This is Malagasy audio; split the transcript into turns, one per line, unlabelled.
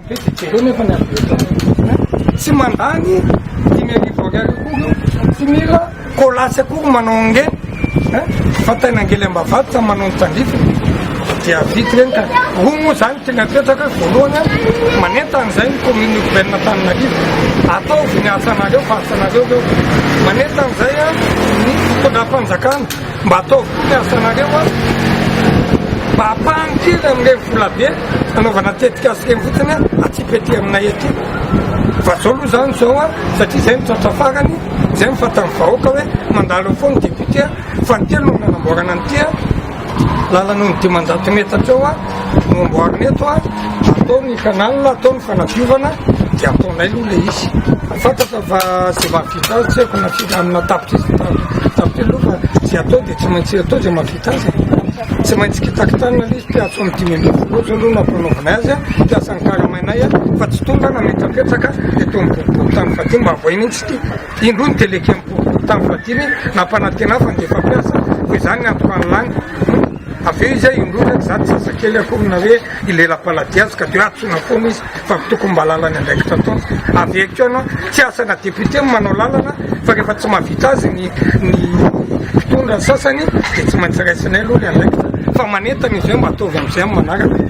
Jereo nefa ny tsy mandany 5,000 ariary koa tsy mila kolasy akory manao angeny fa tena angely ambavady sa manao nitandrify dia vity reny ka roa moa zany tena petraka voalohany manentan'izay ny commune urbaine Antananarivo ataovy ny asanareo fa asanareo reo manentan'izay ny fitondram-panjakana mba ataovy ny asanareo mba hampahankiry amin'ireny volabe anaovana tetika azy reny fotsiny atsipety aminay ety fa zao aloha zany zao satria zay mitratra farany zay mifatany vahoaka hoe mandalo foa ny député fa ny telo no nanamboarana an'ity lalana ny 500 metatra eo no amboariny eto atao ny kanalina atao ny fanafiovana dia ataonay aloha le izy fantatra fa zay mahavita azy tsy haiko na fika amina tapitra aloha fa zay atao dia tsy maintsy atao zay mahavita azy tsy maintsy kitakitanina le izy mpiatso amin'ny 5,000 zao aloha nampanaovanay azy mpiasany karamainay fa tsy tonga na metrapetraka dia toa miboribory tany fadimy mba voay mihitsy ty indroa ny teleky miboribory tany fadimy nampanantena fa ny efa mpiasa fa izany ny antoany lany aveo izy indroa ndraiky zany sasakely akory na hoe ilela-paladia azy ka dia atsona foana izy fa tokony mba lalany andraikitra taona aveo ko anao tsy asana député manao lalana fa rehefa tsy mahavita azy ny mpitondra sasany dia tsy maintsy raisinay aloha le andraikitra fa manentana izy hoe mba ataovy amin'izay amin'ny manaraka